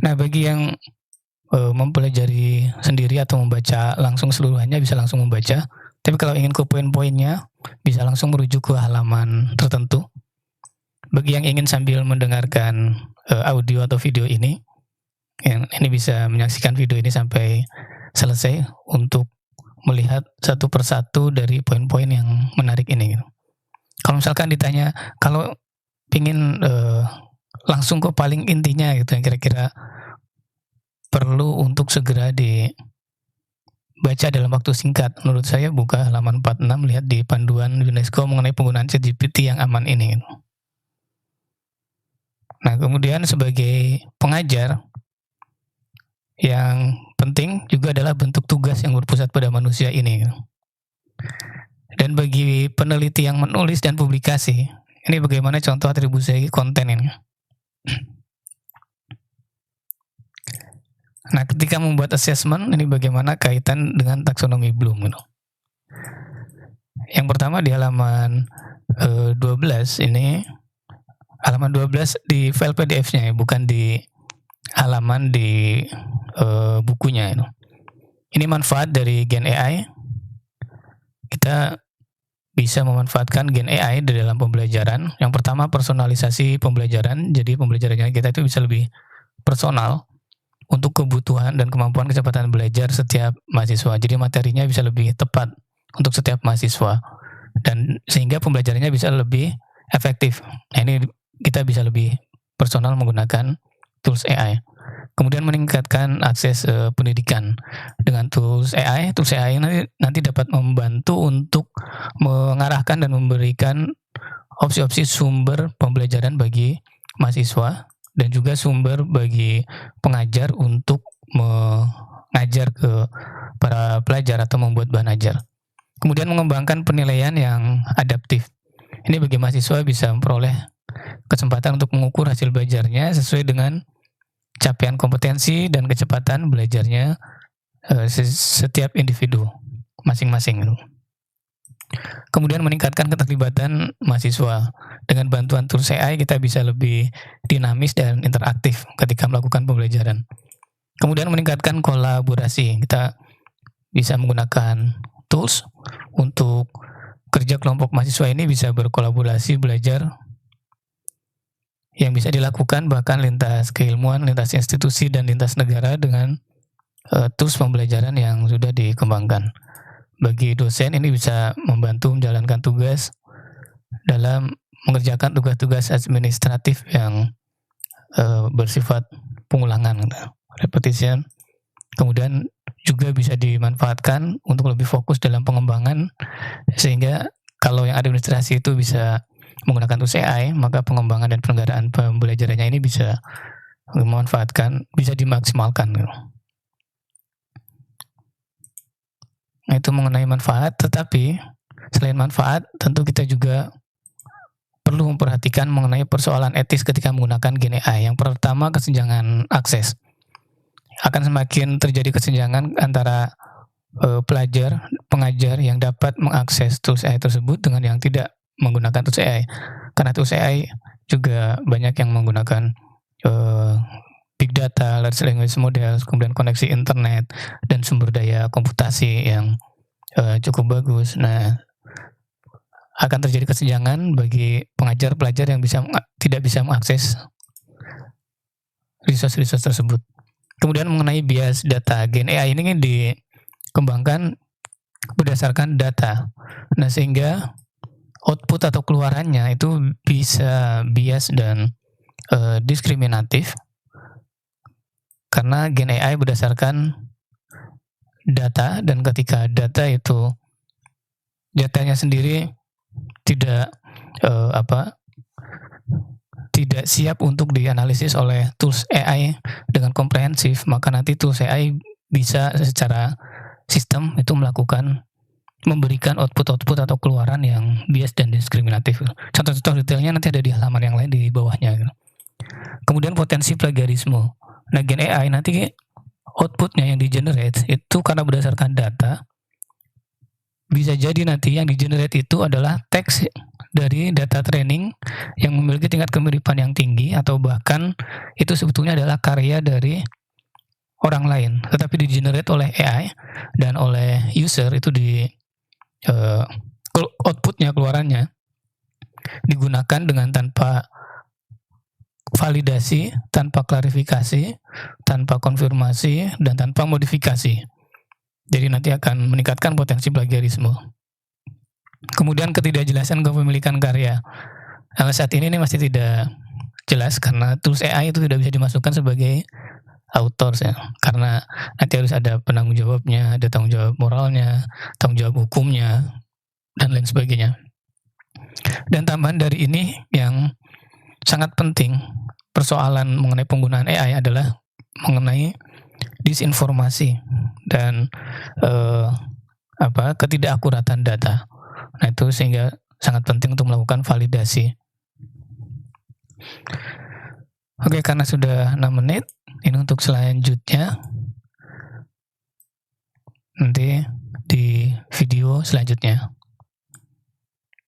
Nah, bagi yang mempelajari sendiri atau membaca langsung seluruhannya bisa langsung membaca, tapi kalau ingin ke poin-poinnya bisa langsung merujuk ke halaman tertentu. Bagi yang ingin sambil mendengarkan audio atau video ini bisa menyaksikan video ini sampai selesai untuk melihat satu persatu dari poin-poin yang menarik ini. Kalau misalkan ditanya, kalau ingin langsung ke paling intinya gitu yang kira-kira perlu untuk segera dibaca dalam waktu singkat, menurut saya buka halaman 46, lihat di panduan UNESCO mengenai penggunaan ChatGPT yang aman ini. Nah, kemudian sebagai pengajar, yang penting juga adalah bentuk tugas yang berpusat pada manusia ini. Dan bagi peneliti yang menulis dan publikasi, ini bagaimana contoh atribusi konten ini. Nah, ketika membuat assessment, ini bagaimana kaitan dengan taksonomi Bloom. Yang pertama di halaman 12 ini, halaman 12 di file PDF-nya ya, bukan di halaman di bukunya. Ini manfaat dari Gen AI. Kita bisa memanfaatkan Gen AI di dalam pembelajaran. Yang pertama, personalisasi pembelajaran. Jadi pembelajarannya kita itu bisa lebih personal untuk kebutuhan dan kemampuan kecepatan belajar setiap mahasiswa. Jadi materinya bisa lebih tepat untuk setiap mahasiswa. Dan sehingga pembelajarannya bisa lebih efektif. Nah, ini kita bisa lebih personal menggunakan tools AI. Kemudian meningkatkan akses pendidikan. Dengan tools AI nanti dapat membantu untuk mengarahkan dan memberikan opsi-opsi sumber pembelajaran bagi mahasiswa dan juga sumber bagi pengajar untuk mengajar ke para pelajar atau membuat bahan ajar. Kemudian mengembangkan penilaian yang adaptif. Ini bagi mahasiswa bisa memperoleh kesempatan untuk mengukur hasil belajarnya sesuai dengan capaian kompetensi dan kecepatan belajarnya setiap individu masing-masing. Kemudian meningkatkan keterlibatan mahasiswa. Dengan bantuan tools AI kita bisa lebih dinamis dan interaktif ketika melakukan pembelajaran. Kemudian meningkatkan kolaborasi. Kita bisa menggunakan tools untuk kerja kelompok mahasiswa ini bisa berkolaborasi belajar yang bisa dilakukan bahkan lintas keilmuan, lintas institusi, dan lintas negara dengan tools pembelajaran yang sudah dikembangkan. Bagi dosen ini bisa membantu menjalankan tugas dalam mengerjakan tugas-tugas administratif yang bersifat pengulangan, repetition. Kemudian juga bisa dimanfaatkan untuk lebih fokus dalam pengembangan, sehingga kalau yang administrasi itu bisa menggunakan tools AI, maka pengembangan dan penyelenggaraan pembelajarannya ini bisa dimanfaatkan, bisa dimaksimalkan. Nah, itu mengenai manfaat, tetapi selain manfaat, tentu kita juga perlu memperhatikan mengenai persoalan etis ketika menggunakan Gen AI. Yang pertama, kesenjangan akses. Akan semakin terjadi kesenjangan antara pelajar, pengajar yang dapat mengakses tools AI tersebut dengan yang tidak menggunakan tools AI. Karena tools AI juga banyak yang menggunakan big data, large language model, kemudian koneksi internet, dan sumber daya komputasi yang cukup bagus. Nah, akan terjadi kesenjangan bagi pengajar-pelajar yang tidak bisa mengakses resource-resource tersebut. Kemudian mengenai bias data, Gen AI ini dikembangkan berdasarkan data. Nah, sehingga output atau keluarannya itu bisa bias dan diskriminatif. Karena Gen AI berdasarkan data, dan ketika datanya sendiri tidak tidak siap untuk dianalisis oleh tools AI dengan komprehensif, maka nanti tools AI bisa secara sistem itu memberikan output atau keluaran yang bias dan diskriminatif. Contoh-contoh detailnya nanti ada di halaman yang lain di bawahnya. Kemudian potensi plagiarisme. Nah, Gen AI nanti outputnya yang di-generate itu karena berdasarkan data, bisa jadi nanti yang di-generate itu adalah teks dari data training yang memiliki tingkat kemiripan yang tinggi atau bahkan itu sebetulnya adalah karya dari orang lain, tetapi di-generate oleh AI dan oleh user itu output-nya, keluarannya digunakan dengan tanpa validasi, tanpa klarifikasi, tanpa konfirmasi, dan tanpa modifikasi. Jadi nanti akan meningkatkan potensi plagiarisme. Kemudian ketidakjelasan kepemilikan karya. Saat ini masih tidak jelas karena tools AI itu tidak bisa dimasukkan sebagai author ya, karena nanti harus ada penanggung jawabnya, ada tanggung jawab moralnya, tanggung jawab hukumnya, dan lain sebagainya. Dan tambahan dari ini yang sangat penting, persoalan mengenai penggunaan AI adalah mengenai disinformasi dan ketidakakuratan data. Nah itu sehingga sangat penting untuk melakukan validasi. Oke, karena sudah 6 menit, ini untuk selanjutnya nanti di video selanjutnya.